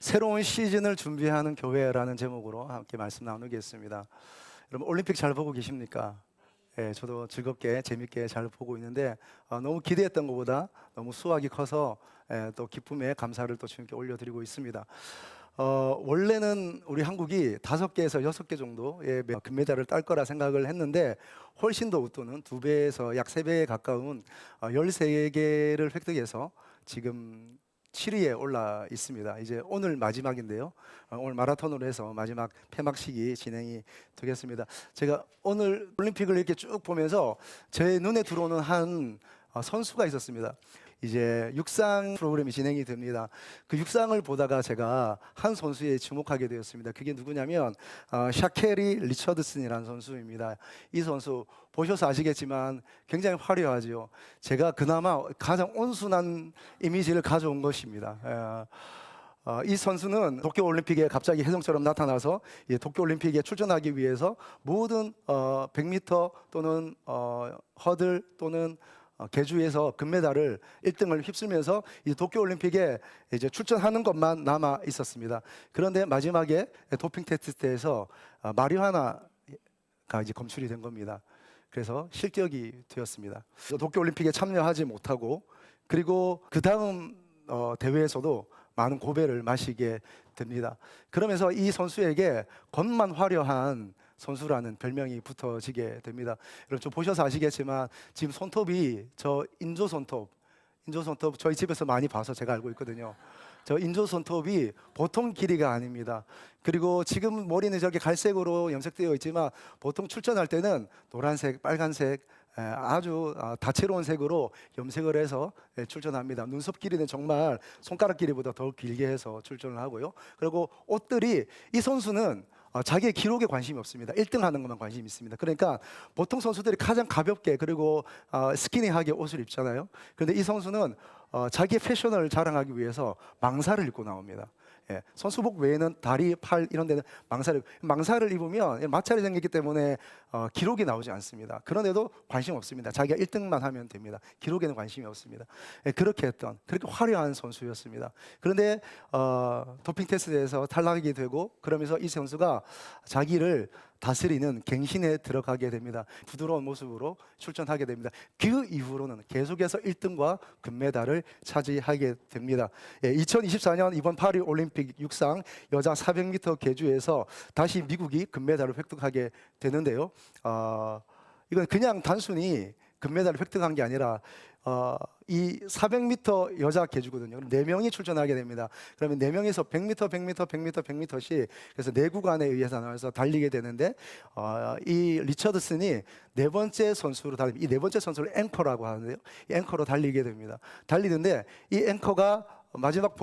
새로운 시즌을 준비하는 교회라는 제목으로 함께 말씀 나누겠습니다. 여러분 올림픽 잘 보고 계십니까? 예, 저도 즐겁게 재밌게 잘 보고 있는데 너무 기대했던 것보다 너무 수확이 커서 또 기쁨에 감사를 또 주님께 올려드리고 있습니다. 원래는 우리 한국이 5개에서 6개 정도의 금메달을 딸 거라 생각을 했는데 훨씬 더 웃도는 2배에서 약 3배에 가까운 13개를 획득해서 지금 7위에 올라 있습니다. 이제 오늘 마지막인데요. 오늘 마라톤으로 해서 마지막 폐막식이 진행이 되겠습니다. 제가 오늘 올림픽을 이렇게 쭉 보면서 제 눈에 들어오는 한 선수가 있었습니다. 이제 육상 프로그램이 진행이 됩니다. 그 육상을 보다가 제가 한 선수에 주목하게 되었습니다. 그게 누구냐면 샤케리 리처드슨이라는 선수입니다. 이 선수 보셔서 아시겠지만 굉장히 화려하죠. 제가 그나마 가장 온순한 이미지를 가져온 것입니다. 이 선수는 도쿄올림픽에 갑자기 혜성처럼 나타나서 도쿄올림픽에 출전하기 위해서 모든 100m 또는 허들 또는 계주에서 금메달을 1등을 휩쓸면서 이 도쿄올림픽에 이제 출전하는 것만 남아 있었습니다. 그런데 마지막에 도핑 테스트에서 마리화나가 이제 검출이 된 겁니다. 그래서 실격이 되었습니다. 도쿄올림픽에 참여하지 못하고 그리고 그 다음 대회에서도 많은 고배를 마시게 됩니다. 그러면서 이 선수에게 겉만 화려한 선수라는 별명이 붙어지게 됩니다. 여러분 좀 보셔서 아시겠지만 지금 손톱이 저 인조 손톱 저희 집에서 많이 봐서 제가 알고 있거든요. 저 인조 손톱이 보통 길이가 아닙니다. 그리고 지금 머리는 저렇게 갈색으로 염색되어 있지만 보통 출전할 때는 노란색, 빨간색 아주 다채로운 색으로 염색을 해서 출전합니다. 눈썹 길이는 정말 손가락 길이보다 더 길게 해서 출전을 하고요. 그리고 옷들이 이 선수는 자기의 기록에 관심이 없습니다. 1등 하는 것만 관심이 있습니다. 그러니까 보통 선수들이 가장 가볍게 그리고 스키니하게 옷을 입잖아요. 그런데 이 선수는 자기의 패션을 자랑하기 위해서 망사를 입고 나옵니다. 선수복 외에는 다리, 팔 이런 데는 망사를 입으면 마찰이 생기기 때문에 기록이 나오지 않습니다. 그런데도 관심 없습니다. 자기가 1등만 하면 됩니다. 기록에는 관심이 없습니다. 그렇게 화려한 선수였습니다. 그런데 도핑 테스트에서 탈락이 되고 그러면서 이 선수가 자기를 다스리는 갱신에 들어가게 됩니다. 부드러운 모습으로 출전하게 됩니다. 그 이후로는 계속해서 1등과 금메달을 차지하게 됩니다. 2024년 이번 파리 올림픽 육상 여자 400m 계주에서 다시 미국이 금메달을 획득하게 되는데요. 이건 그냥 단순히 금메달을 획득한 게 아니라 이 400m 여자 계주거든요. 4명이 출전하게 됩니다. 그러면 4명에서 100m, 100m, 100m, 100m씩 그래서 4구간에 의해서 나와서 달리게 되는데 이 리처드슨이 네 번째 선수로 달립니다. 이 네 번째 선수를 앵커라고 하는데요. 이 앵커로 달리게 됩니다. 달리는데 이 앵커가 마지막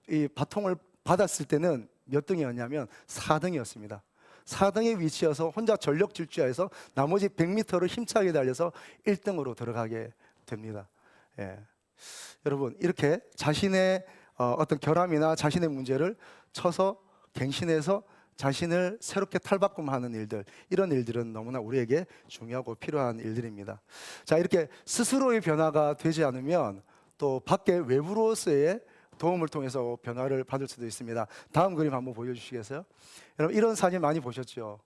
이 바통을 받았을 때는 몇 등이었냐면 4등이었습니다. 4등에 위치해서 혼자 전력 질주해서 나머지 100m를 힘차게 달려서 1등으로 들어가게 됩니다. 여러분 이렇게 자신의 어떤 결함이나 자신의 문제를 쳐서 갱신해서 자신을 새롭게 탈바꿈하는 일들, 이런 일들은 너무나 우리에게 중요하고 필요한 일들입니다. 자, 이렇게 스스로의 변화가 되지 않으면 또 밖에 외부로서의 도움을 통해서 변화를 받을 수도 있습니다. 다음 그림 한번 보여주시겠어요? 여러분 이런 사진 많이 보셨죠?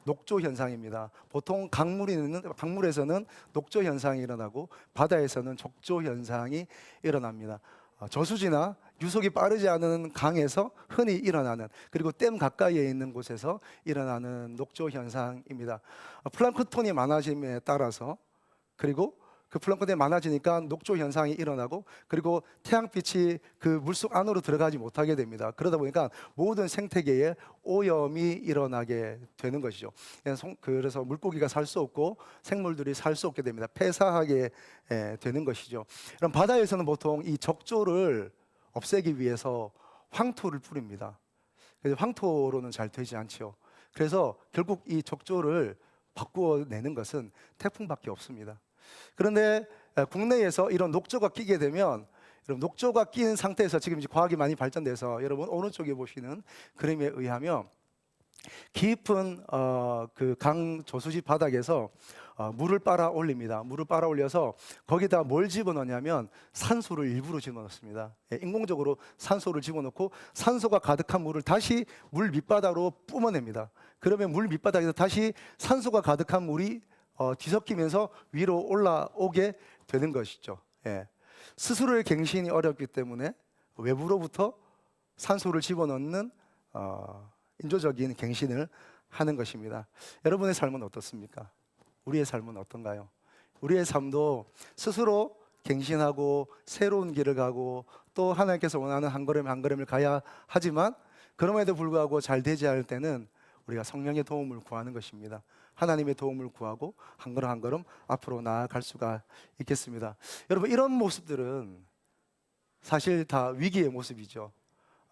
녹조 현상입니다. 보통 강물에서는 녹조 현상이 일어나고 바다에서는 적조 현상이 일어납니다. 저수지나 유속이 빠르지 않은 강에서 흔히 일어나는, 그리고 댐 가까이에 있는 곳에서 일어나는 녹조 현상입니다. 플랑크톤이 많아짐에 따라서, 그리고 그 플랑크톤이 많아지니까 녹조 현상이 일어나고, 그리고 태양빛이 그 물속 안으로 들어가지 못하게 됩니다. 그러다 보니까 모든 생태계에 오염이 일어나게 되는 것이죠. 그래서 물고기가 살 수 없고 생물들이 살 수 없게 됩니다. 폐사하게 되는 것이죠. 그럼 바다에서는 보통 이 적조를 없애기 위해서 황토를 뿌립니다. 그래서 황토로는 잘 되지 않죠. 그래서 결국 이 적조를 바꾸어내는 것은 태풍밖에 없습니다. 그런데 국내에서 이런 녹조가 끼게 되면, 여러분 녹조가 끼는 상태에서 지금 이제 과학이 많이 발전돼서 여러분 오른쪽에 보시는 그림에 의하면 깊은 그 강 저수지 바닥에서 물을 빨아 올립니다. 물을 빨아 올려서 거기다 뭘 집어넣냐면 산소를 일부러 집어넣습니다. 예, 인공적으로 산소를 집어넣고 산소가 가득한 물을 다시 물 밑바닥으로 뿜어냅니다. 그러면 물 밑바닥에서 다시 산소가 가득한 물이 뒤섞이면서 위로 올라오게 되는 것이죠. 예. 스스로의 갱신이 어렵기 때문에 외부로부터 산소를 집어넣는 인조적인 갱신을 하는 것입니다. 여러분의 삶은 어떻습니까? 우리의 삶은 어떤가요? 우리의 삶도 스스로 갱신하고 새로운 길을 가고 또 하나님께서 원하는 한 걸음 한 걸음을 가야 하지만 그럼에도 불구하고 잘 되지 않을 때는 우리가 성령의 도움을 구하는 것입니다. 하나님의 도움을 구하고 한 걸음 한 걸음 앞으로 나아갈 수가 있겠습니다. 여러분, 이런 모습들은 사실 다 위기의 모습이죠.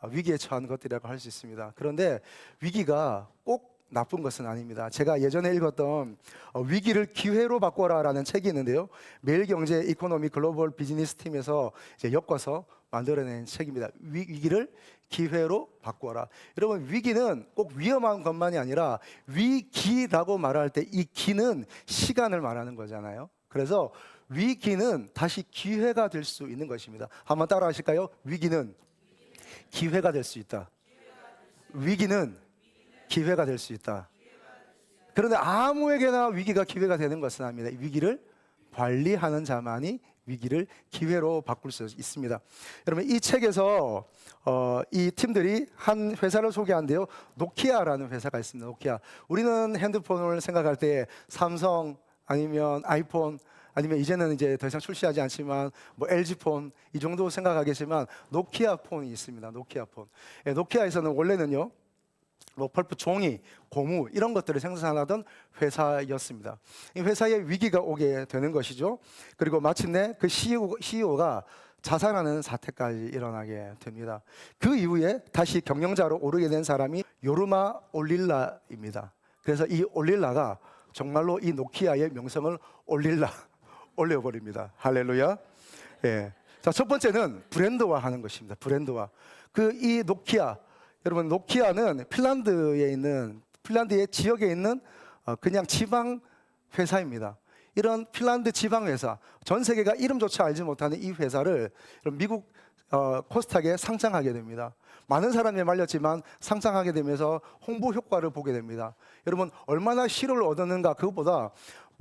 위기에 처한 것들이라고 할 수 있습니다. 그런데 위기가 꼭 나쁜 것은 아닙니다. 제가 예전에 읽었던 위기를 기회로 바꿔라라는 책이 있는데요. 매일경제 이코노미 글로벌 비즈니스 팀에서 이제 엮어서 만들어낸 책입니다. 위기를 기회로 바꿔라. 여러분, 위기는 꼭 위험한 것만이 아니라 위기라고 말할 때 이 기는 시간을 말하는 거잖아요. 그래서 위기는 다시 기회가 될 수 있는 것입니다. 한번 따라 하실까요? 위기는 기회가 될 수 있다. 위기는 기회가 될 수 있다. 그런데 아무에게나 위기가 기회가 되는 것은 아닙니다. 위기를 관리하는 자만이 위기를 기회로 바꿀 수 있습니다. 여러분, 이 책에서 이 팀들이 한 회사를 소개한대요. 노키아라는 회사가 있습니다. 노키아. 우리는 핸드폰을 생각할 때 삼성 아니면 아이폰 아니면 이제는 이제 더 이상 출시하지 않지만 뭐 LG폰 이 정도 생각하겠지만 노키아 폰이 있습니다. 노키아 폰. 예, 노키아에서는 원래는요, 뭐 펄프 종이, 고무 이런 것들을 생산하던 회사였습니다. 이 회사에 위기가 오게 되는 것이죠. 그리고 마침내 그 CEO가 자살하는 사태까지 일어나게 됩니다. 그 이후에 다시 경영자로 오르게 된 사람이 요르마 올릴라입니다. 그래서 이 올릴라가 정말로 이 노키아의 명성을 올려버립니다. 할렐루야. 예. 자, 첫 번째는 브랜드화하는 것입니다. 브랜드화. 이 노키아, 여러분, 노키아는 핀란드의 지역에 있는 그냥 지방 회사입니다. 이런 핀란드 지방 회사, 전 세계가 이름조차 알지 못하는 이 회사를 미국 코스닥에 상장하게 됩니다. 많은 사람이 말렸지만 상장하게 되면서 홍보 효과를 보게 됩니다. 여러분, 얼마나 실효를 얻었는가, 그것보다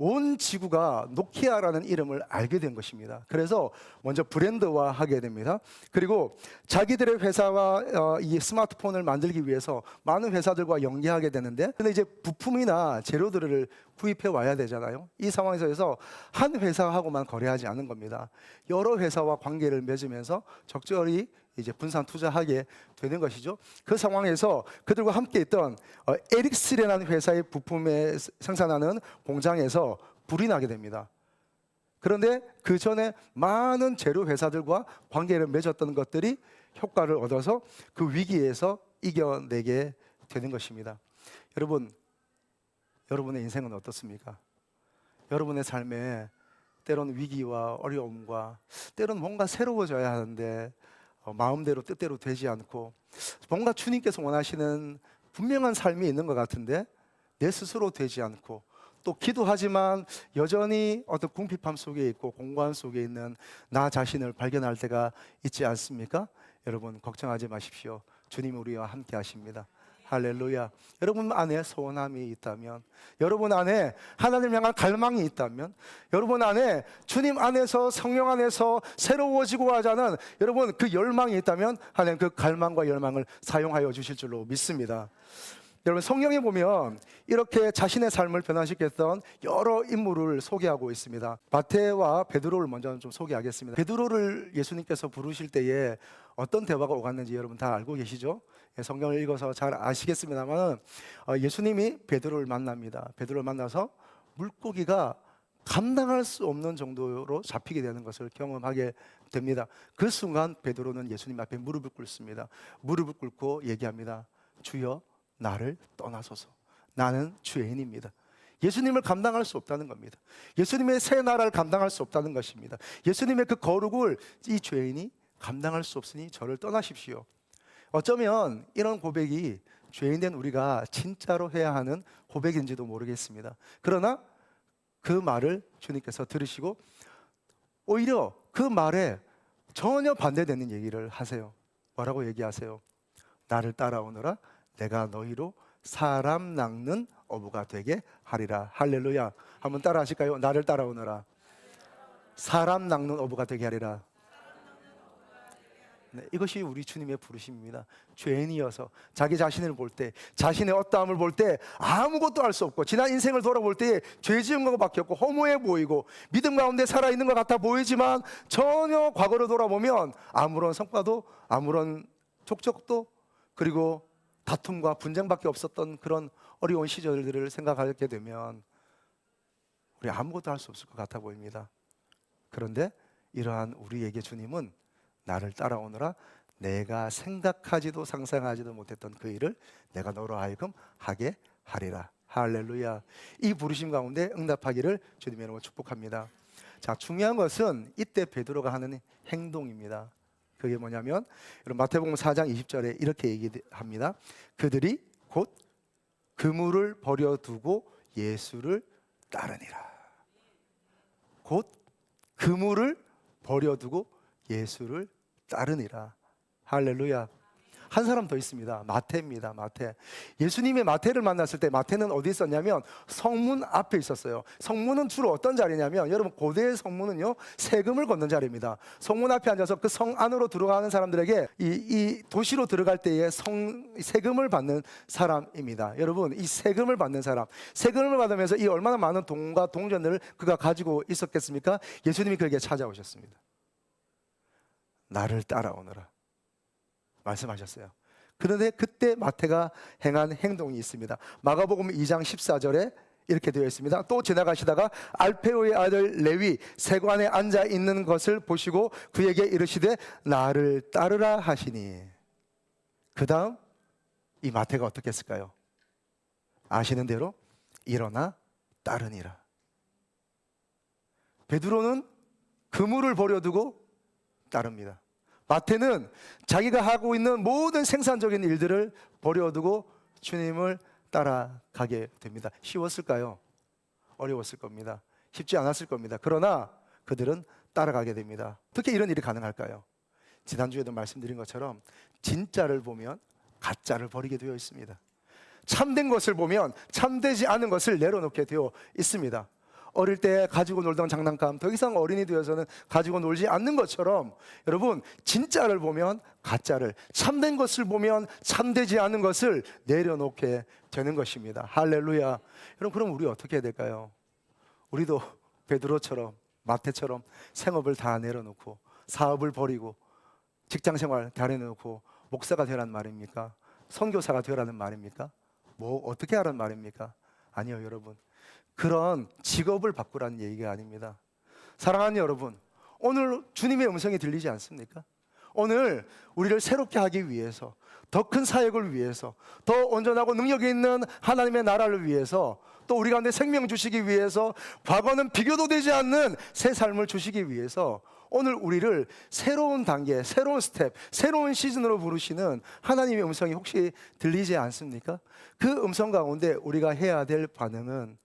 온 지구가 노키아라는 이름을 알게 된 것입니다. 그래서 먼저 브랜드화하게 됩니다. 그리고 자기들의 회사와 이 스마트폰을 만들기 위해서 많은 회사들과 연계하게 되는데, 근데 이제 부품이나 재료들을 구입해 와야 되잖아요. 이 상황에서 한 회사하고만 거래하지 않는 겁니다. 여러 회사와 관계를 맺으면서 적절히 이제 분산 투자하게 되는 것이죠. 그 상황에서 그들과 함께 있던 에릭스라는 회사의 부품에 생산하는 공장에서 불이 나게 됩니다. 그런데 그 전에 많은 재료 회사들과 관계를 맺었던 것들이 효과를 얻어서 그 위기에서 이겨내게 되는 것입니다. 여러분, 여러분의 인생은 어떻습니까? 여러분의 삶에 때로는 위기와 어려움과 때로는 뭔가 새로워져야 하는데 마음대로 뜻대로 되지 않고 뭔가 주님께서 원하시는 분명한 삶이 있는 것 같은데 내 스스로 되지 않고 또 기도하지만 여전히 어떤 궁핍함 속에 있고 공고함 속에 있는 나 자신을 발견할 때가 있지 않습니까? 여러분, 걱정하지 마십시오. 주님 우리와 함께 하십니다. 할렐루야. 여러분 안에 소원함이 있다면, 여러분 안에 하나님을 향한 갈망이 있다면, 여러분 안에 주님 안에서 성령 안에서 새로워지고 하자는 여러분 그 열망이 있다면 하나님 그 갈망과 열망을 사용하여 주실 줄로 믿습니다. 여러분, 성경에 보면 이렇게 자신의 삶을 변화시켰던 여러 인물을 소개하고 있습니다. 마태와 베드로를 먼저 좀 소개하겠습니다. 베드로를 예수님께서 부르실 때에 어떤 대화가 오갔는지 여러분 다 알고 계시죠? 성경을 읽어서 잘 아시겠습니다만 예수님이 베드로를 만납니다. 베드로를 만나서 물고기가 감당할 수 없는 정도로 잡히게 되는 것을 경험하게 됩니다. 그 순간 베드로는 예수님 앞에 무릎을 꿇습니다. 무릎을 꿇고 얘기합니다. 주여, 나를 떠나소서. 나는 죄인입니다. 예수님을 감당할 수 없다는 겁니다. 예수님의 새 나라를 감당할 수 없다는 것입니다. 예수님의 그 거룩을 이 죄인이 감당할 수 없으니 저를 떠나십시오. 어쩌면 이런 고백이 죄인된 우리가 진짜로 해야 하는 고백인지도 모르겠습니다. 그러나 그 말을 주님께서 들으시고 오히려 그 말에 전혀 반대되는 얘기를 하세요. 뭐라고 얘기하세요? 나를 따라오너라 내가 너희로 사람 낚는 어부가 되게 하리라. 할렐루야. 한번 따라 하실까요? 나를 따라오너라 사람 낚는 어부가 되게 하리라. 네, 이것이 우리 주님의 부르심입니다. 죄인이어서 자기 자신을 볼 때, 자신의 어떠함을 볼 때 아무것도 할 수 없고, 지난 인생을 돌아볼 때 죄 지은 것밖에 없고 허무해 보이고 믿음 가운데 살아있는 것 같아 보이지만 전혀 과거로 돌아보면 아무런 성과도 아무런 족적도 그리고 다툼과 분쟁밖에 없었던 그런 어려운 시절들을 생각하게 되면 우리 아무것도 할 수 없을 것 같아 보입니다. 그런데 이러한 우리에게 주님은 나를 따라오너라 내가 생각하지도 상상하지도 못했던 그 일을 내가 너로 하여금 하게 하리라. 할렐루야. 이 부르심 가운데 응답하기를 주님의 이름으로 축복합니다. 자, 중요한 것은 이때 베드로가 하는 행동입니다. 그게 뭐냐면 여러분 마태복음 4장 20절에 이렇게 얘기합니다. 그들이 곧 그물을 버려두고 예수를 따르니라. 곧 그물을 버려두고 예수를 따르니라. 할렐루야. 한 사람 더 있습니다. 마태입니다. 마태. 예수님의 마태를 만났을 때 마태는 어디 있었냐면 성문 앞에 있었어요. 성문은 주로 어떤 자리냐면 여러분 고대의 성문은요 세금을 걷는 자리입니다. 성문 앞에 앉아서 그 성 안으로 들어가는 사람들에게 이 도시로 들어갈 때에 세금을 받는 사람입니다. 여러분 이 세금을 받는 사람, 세금을 받으면서 이 얼마나 많은 돈과 동전을 그가 가지고 있었겠습니까? 예수님이 그에게 찾아오셨습니다. 나를 따라오너라 말씀하셨어요. 그런데 그때 마태가 행한 행동이 있습니다. 마가복음 2장 14절에 이렇게 되어 있습니다. 또 지나가시다가 알페오의 아들 레위 세관에 앉아 있는 것을 보시고 그에게 이르시되 나를 따르라 하시니 그 다음 이 마태가 어떻게 했을까요? 아시는 대로 일어나 따르니라. 베드로는 그물을 버려두고 따릅니다. 마태는 자기가 하고 있는 모든 생산적인 일들을 버려두고 주님을 따라가게 됩니다. 쉬웠을까요? 어려웠을 겁니다. 쉽지 않았을 겁니다. 그러나 그들은 따라가게 됩니다. 어떻게 이런 일이 가능할까요? 지난주에도 말씀드린 것처럼 진짜를 보면 가짜를 버리게 되어 있습니다. 참된 것을 보면 참되지 않은 것을 내려놓게 되어 있습니다. 어릴 때 가지고 놀던 장난감 더 이상 어린이 되어서는 가지고 놀지 않는 것처럼 여러분 진짜를 보면 가짜를, 참된 것을 보면 참되지 않은 것을 내려놓게 되는 것입니다. 할렐루야. 여러분 그럼 우리 어떻게 해야 될까요? 우리도 베드로처럼 마태처럼 생업을 다 내려놓고 사업을 버리고 직장생활 다 내려놓고 목사가 되라는 말입니까? 선교사가 되라는 말입니까? 뭐 어떻게 하라는 말입니까? 아니요 여러분, 그런 직업을 바꾸라는 얘기가 아닙니다. 사랑하는 여러분, 오늘 주님의 음성이 들리지 않습니까? 오늘 우리를 새롭게 하기 위해서, 더 큰 사역을 위해서, 더 온전하고 능력이 있는 하나님의 나라를 위해서, 또 우리 가운데 생명 주시기 위해서, 과거는 비교도 되지 않는 새 삶을 주시기 위해서 오늘 우리를 새로운 단계, 새로운 스텝, 새로운 시즌으로 부르시는 하나님의 음성이 혹시 들리지 않습니까? 그 음성 가운데 우리가 해야 될 반응은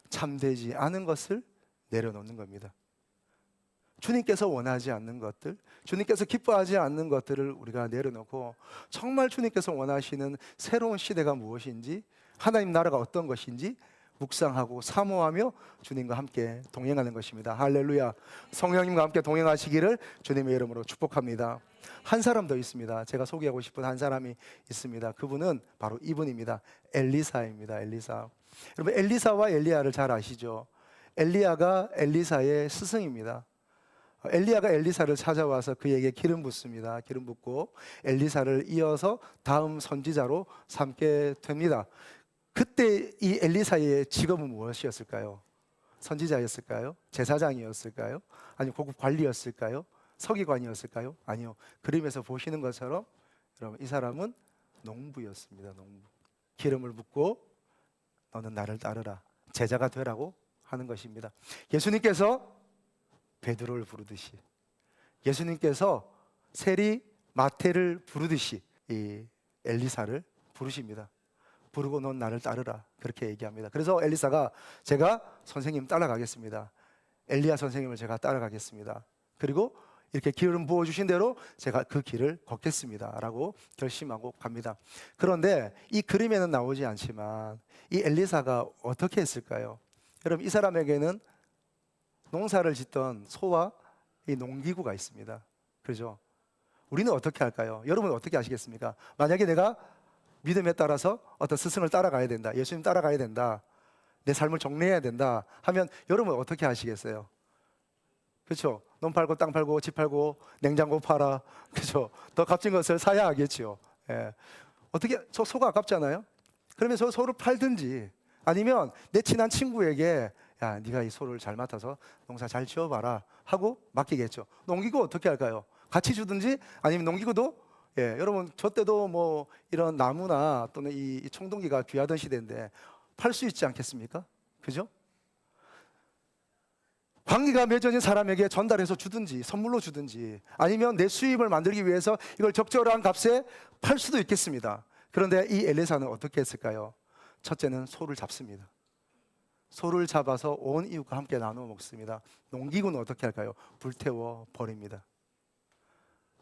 참되지 않은 것을 내려놓는 겁니다. 주님께서 원하지 않는 것들, 주님께서 기뻐하지 않는 것들을 우리가 내려놓고 정말 주님께서 원하시는 새로운 시대가 무엇인지, 하나님 나라가 어떤 것인지 묵상하고 사모하며 주님과 함께 동행하는 것입니다. 할렐루야. 성령님과 함께 동행하시기를 주님의 이름으로 축복합니다. 한 사람 더 있습니다. 제가 소개하고 싶은 한 사람이 있습니다. 그분은 바로 이분입니다. 엘리사입니다. 엘리사. 여러분 엘리사와 엘리야를 잘 아시죠? 엘리야가 엘리사의 스승입니다. 엘리야가 엘리사를 찾아와서 그에게 기름 붓습니다. 기름 붓고 엘리사를 이어서 다음 선지자로 삼게 됩니다. 그때 이 엘리사의 직업은 무엇이었을까요? 선지자였을까요? 제사장이었을까요? 아니면 고급 관리였을까요? 서기관이었을까요? 아니요. 그림에서 보시는 것처럼 여러분 이 사람은 농부였습니다. 농부. 기름을 붓고 너는 나를 따르라, 제자가 되라고 하는 것입니다. 예수님께서 베드로를 부르듯이, 예수님께서 세리 마태를 부르듯이 이 엘리사를 부르십니다. 부르고 넌 나를 따르라. 그렇게 얘기합니다. 그래서 엘리사가 제가 선생님 따라가겠습니다. 엘리야 선생님을 제가 따라가겠습니다. 그리고 이렇게 기름 부어주신 대로 제가 그 길을 걷겠습니다 라고 결심하고 갑니다. 그런데 이 그림에는 나오지 않지만 이 엘리사가 어떻게 했을까요? 여러분, 이 사람에게는 농사를 짓던 소와 이 농기구가 있습니다. 그렇죠? 우리는 어떻게 할까요? 여러분은 어떻게 하시겠습니까? 만약에 내가 믿음에 따라서 어떤 스승을 따라가야 된다, 예수님 따라가야 된다, 내 삶을 정리해야 된다 하면 여러분 어떻게 하시겠어요? 그렇죠? 논 팔고 땅 팔고 집 팔고 냉장고 팔아, 그렇죠? 더 값진 것을 사야 하겠죠. 예. 어떻게, 소가 아깝잖아요. 그러면 저 소를 팔든지 아니면 내 친한 친구에게 야, 네가 이 소를 잘 맡아서 농사 잘 지어봐라 하고 맡기겠죠. 농기구 어떻게 할까요? 같이 주든지 아니면 농기구도, 예, 여러분 저 때도 뭐 이런 나무나 또는 이 청동기가 귀하던 시대인데 팔 수 있지 않겠습니까? 그죠? 관계가 맺어진 사람에게 전달해서 주든지 선물로 주든지 아니면 내 수입을 만들기 위해서 이걸 적절한 값에 팔 수도 있겠습니다. 그런데 이 엘리사는 어떻게 했을까요? 첫째는 소를 잡습니다. 소를 잡아서 온 이웃과 함께 나누어 먹습니다. 농기구는 어떻게 할까요? 불태워 버립니다.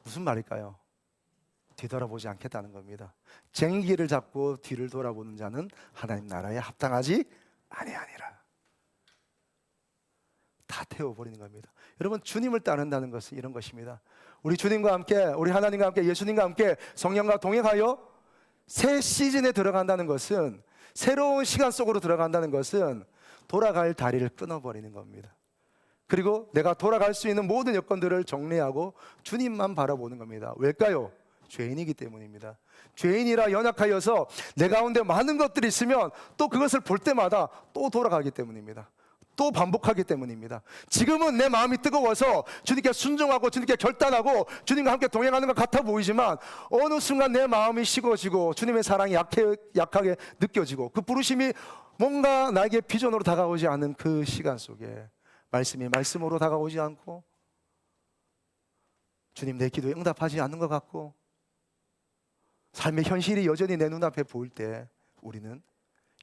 무슨 말일까요? 뒤돌아보지 않겠다는 겁니다. 쟁기를 잡고 뒤를 돌아보는 자는 하나님 나라에 합당하지 아니하니라. 다 태워버리는 겁니다. 여러분, 주님을 따른다는 것은 이런 것입니다. 우리 주님과 함께, 우리 하나님과 함께, 예수님과 함께 성령과 동행하여 새 시즌에 들어간다는 것은, 새로운 시간 속으로 들어간다는 것은 돌아갈 다리를 끊어버리는 겁니다. 그리고 내가 돌아갈 수 있는 모든 여건들을 정리하고 주님만 바라보는 겁니다. 왜일까요? 죄인이기 때문입니다. 죄인이라 연약하여서 내 가운데 많은 것들이 있으면 또 그것을 볼 때마다 또 돌아가기 때문입니다. 또 반복하기 때문입니다. 지금은 내 마음이 뜨거워서 주님께 순종하고 주님께 결단하고 주님과 함께 동행하는 것 같아 보이지만 어느 순간 내 마음이 식어지고 주님의 사랑이 약하게 느껴지고 그 부르심이 뭔가 나에게 비전으로 다가오지 않는 그 시간 속에 말씀이 말씀으로 다가오지 않고 주님 내 기도에 응답하지 않는 것 같고 삶의 현실이 여전히 내 눈앞에 보일 때 우리는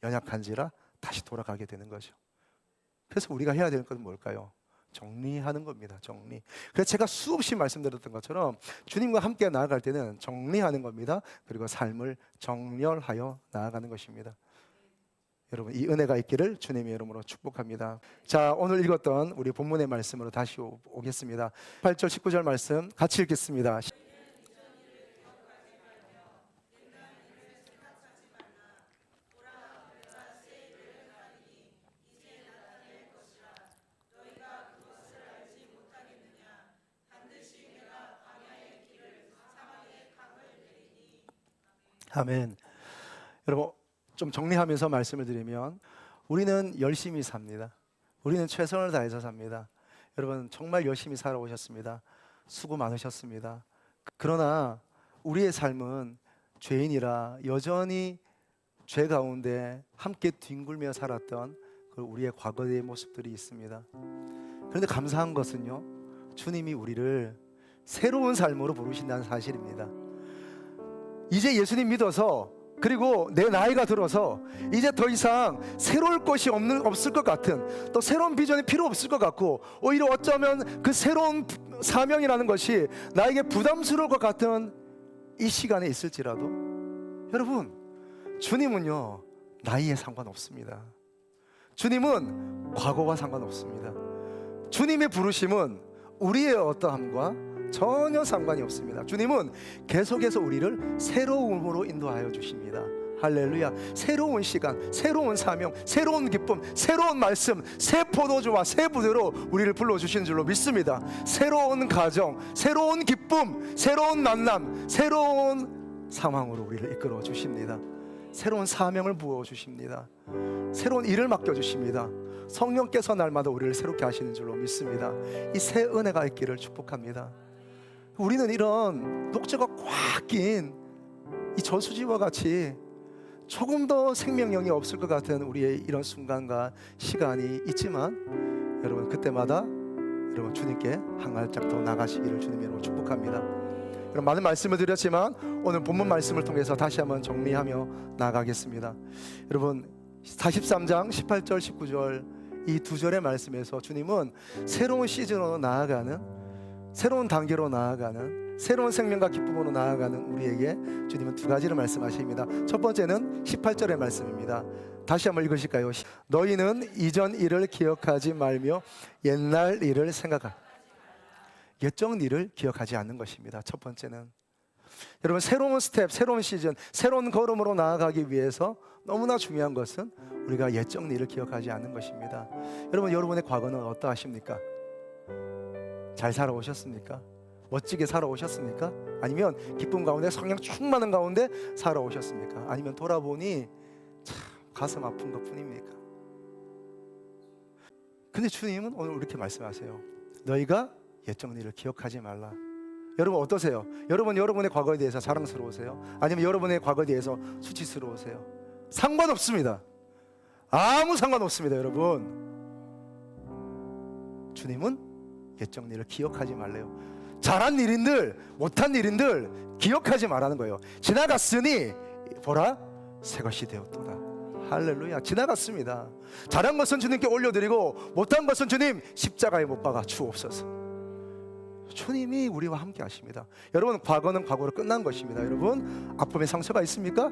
연약한지라 다시 돌아가게 되는 거죠. 그래서 우리가 해야 되는 것은 뭘까요? 정리하는 겁니다. 정리. 그래서 제가 수없이 말씀드렸던 것처럼 주님과 함께 나아갈 때는 정리하는 겁니다. 그리고 삶을 정렬하여 나아가는 것입니다. 여러분, 이 은혜가 있기를 주님의 이름으로 축복합니다. 자, 오늘 읽었던 우리 본문의 말씀으로 다시 오겠습니다. 8절 19절 말씀 같이 읽겠습니다. 아멘. 여러분, 좀 정리하면서 말씀을 드리면 우리는 열심히 삽니다. 우리는 최선을 다해서 삽니다. 여러분, 정말 열심히 살아오셨습니다. 수고 많으셨습니다. 그러나 우리의 삶은 죄인이라 여전히 죄 가운데 함께 뒹굴며 살았던 그 우리의 과거의 모습들이 있습니다. 그런데 감사한 것은요, 주님이 우리를 새로운 삶으로 부르신다는 사실입니다. 이제 예수님 믿어서 그리고 내 나이가 들어서 이제 더 이상 새로울 것이 없을 것 같은, 또 새로운 비전이 필요 없을 것 같고 오히려 어쩌면 그 새로운 사명이라는 것이 나에게 부담스러울 것 같은 이 시간에 있을지라도 여러분, 주님은요 나이에 상관없습니다. 주님은 과거와 상관없습니다. 주님의 부르심은 우리의 어떠함과 전혀 상관이 없습니다. 주님은 계속해서 우리를 새로움으로 인도하여 주십니다. 할렐루야. 새로운 시간, 새로운 사명, 새로운 기쁨, 새로운 말씀, 새 포도주와 새 부대로 우리를 불러주신 줄로 믿습니다. 새로운 가정, 새로운 기쁨, 새로운 만남, 새로운 상황으로 우리를 이끌어 주십니다. 새로운 사명을 부어주십니다. 새로운 일을 맡겨주십니다. 성령께서 날마다 우리를 새롭게 하시는 줄로 믿습니다. 이 새 은혜가 있기를 축복합니다. 우리는 이런 녹초가 꽉 낀 이 저수지와 같이 조금 더 생명력이 없을 것 같은 우리의 이런 순간과 시간이 있지만 여러분, 그때마다 여러분 주님께 한 발짝 더 나가시기를 주님의 이름으로 축복합니다. 여러분, 많은 말씀을 드렸지만 오늘 본문 말씀을 통해서 다시 한번 정리하며 나아가겠습니다. 여러분, 43장 18절 19절 이 두 절의 말씀에서 주님은 새로운 시즌으로 나아가는, 새로운 단계로 나아가는, 새로운 생명과 기쁨으로 나아가는 우리에게 주님은 두 가지를 말씀하십니다. 첫 번째는 18절의 말씀입니다. 다시 한번 읽으실까요? 너희는 이전 일을 기억하지 말며 옛날 일을 생각하. 옛적 일을 기억하지 않는 것입니다. 첫 번째는, 여러분, 새로운 스텝, 새로운 시즌, 새로운 걸음으로 나아가기 위해서 너무나 중요한 것은 우리가 옛적 일을 기억하지 않는 것입니다. 여러분, 여러분의 과거는 어떠하십니까? 잘 살아오셨습니까? 멋지게 살아오셨습니까? 아니면 기쁨 가운데, 성령 충만한 가운데 살아오셨습니까? 아니면 돌아보니 참 가슴 아픈 것 뿐입니까? 근데 주님은 오늘 이렇게 말씀하세요. 너희가 옛적 일을 기억하지 말라. 여러분 어떠세요? 여러분, 여러분의 과거에 대해서 자랑스러우세요? 아니면 여러분의 과거에 대해서 수치스러우세요? 상관없습니다. 아무 상관없습니다. 여러분, 주님은 옛적 일을 기억하지 말래요. 잘한 일인들, 못한 일인들 기억하지 말라는 거예요. 지나갔으니 보라, 새 것이 되었도다. 할렐루야. 지나갔습니다. 잘한 것은 주님께 올려드리고 못한 것은 주님 십자가에 못 박아 주옵소서. 주님이 우리와 함께 하십니다. 여러분, 과거는 과거로 끝난 것입니다. 여러분, 아픔의 상처가 있습니까?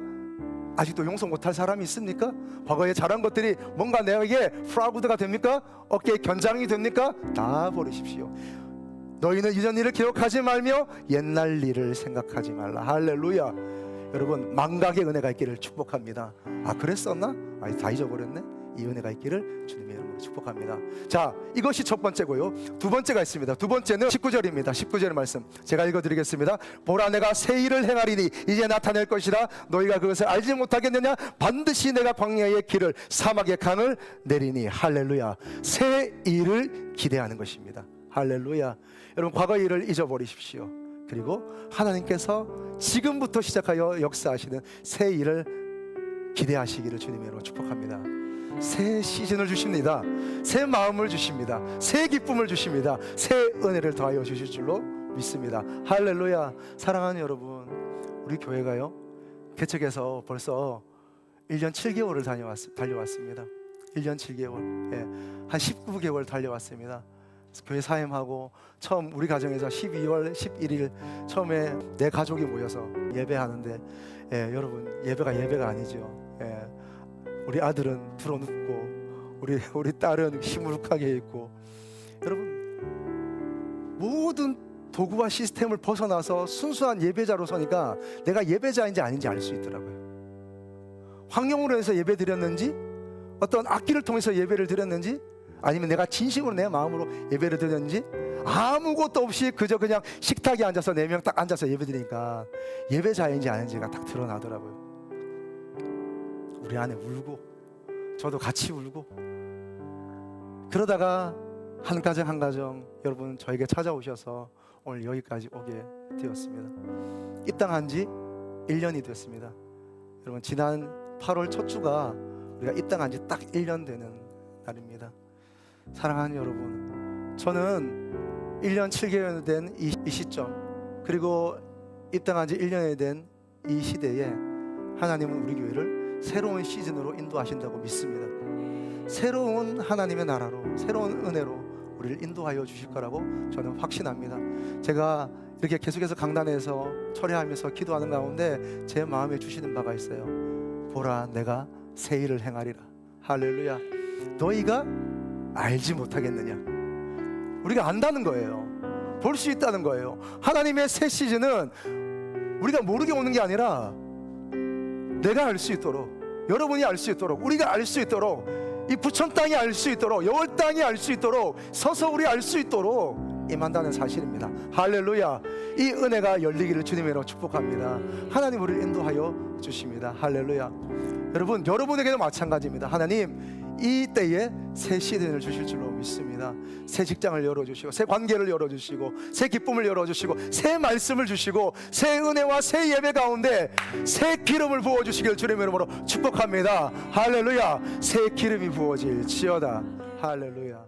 아직도 용서 못할 사람이 있습니까? 과거에 잘한 것들이 뭔가 내게 프라우드가 됩니까? 어깨에 견장이 됩니까? 다 버리십시오. 너희는 이전 일을 기억하지 말며 옛날 일을 생각하지 말라. 할렐루야. 여러분, 망각의 은혜가 있기를 축복합니다. 아, 그랬었나? 아, 다 잊어버렸네. 이 은혜가 있기를 주님의 이름으로 축복합니다. 자, 이것이 첫 번째고요. 두 번째가 있습니다. 두 번째는 19절입니다. 19절의 말씀 제가 읽어드리겠습니다. 보라, 내가 새 일을 행하리니 이제 나타낼 것이라. 너희가 그것을 알지 못하겠느냐? 반드시 내가 광야의 길을, 사막의 강을 내리니. 할렐루야. 새 일을 기대하는 것입니다. 할렐루야. 여러분, 과거의 일을 잊어버리십시오. 그리고 하나님께서 지금부터 시작하여 역사하시는 새 일을 기대하시기를 주님의 이름으로 축복합니다. 새 시즌을 주십니다. 새 마음을 주십니다. 새 기쁨을 주십니다. 새 은혜를 더하여 주실 줄로 믿습니다. 할렐루야. 사랑하는 여러분, 우리 교회가요, 개척해서 벌써 1년 7개월을 달려왔습니다. 1년 7개월, 한 19개월 달려왔습니다. 교회 사임하고 처음 우리 가정에서 12월 11일 처음에 내 가족이 모여서 예배하는데, 여러분, 예배가 아니죠. 우리 아들은 들어눕고 우리 딸은 시무룩하게 있고, 여러분, 모든 도구와 시스템을 벗어나서 순수한 예배자로 서니까 내가 예배자인지 아닌지 알 수 있더라고요. 환경으로 해서 예배 드렸는지, 어떤 악기를 통해서 예배를 드렸는지, 아니면 내가 진심으로 내 마음으로 예배를 드렸는지, 아무것도 없이 그냥 식탁에 앉아서 4명 딱 앉아서 예배 드리니까 예배자인지 아닌지가 딱 드러나더라고요. 우리 안에 울고, 저도 같이 울고, 그러다가 한 가정 한 가정 여러분 저에게 찾아오셔서 오늘 여기까지 오게 되었습니다. 입당한 지 1년이 됐습니다. 여러분, 지난 8월 첫 주가 우리가 입당한 지 딱 1년 되는 날입니다. 사랑하는 여러분, 저는 1년 7개월 된 이 시점, 그리고 입당한 지 1년이 된 이 시대에 하나님은 우리 교회를 새로운 시즌으로 인도하신다고 믿습니다. 새로운 하나님의 나라로, 새로운 은혜로 우리를 인도하여 주실 거라고 저는 확신합니다. 제가 이렇게 계속해서 강단에서 철회하면서 기도하는 가운데 제 마음에 주시는 바가 있어요. 보라, 내가 새 일을 행하리라. 할렐루야. 너희가 알지 못하겠느냐? 우리가 안다는 거예요. 볼 수 있다는 거예요. 하나님의 새 시즌은 우리가 모르게 오는 게 아니라 내가 알 수 있도록, 여러분이 알 수 있도록, 우리가 알 수 있도록, 이 부천 땅이 알 수 있도록, 여월 땅이 알 수 있도록, 서서 우리 알 수 있도록 임한다는 사실입니다. 할렐루야. 이 은혜가 열리기를 주님의 이름으로 축복합니다. 하나님 우리를 인도하여 주십니다. 할렐루야. 여러분, 여러분에게도 마찬가지입니다. 하나님 이 때에 새 시즌을 주실 줄로 믿습니다. 새 직장을 열어주시고, 새 관계를 열어주시고, 새 기쁨을 열어주시고, 새 말씀을 주시고, 새 은혜와 새 예배 가운데 새 기름을 부어주시길 주님의 이름으로 축복합니다. 할렐루야. 새 기름이 부어질지어다. 할렐루야.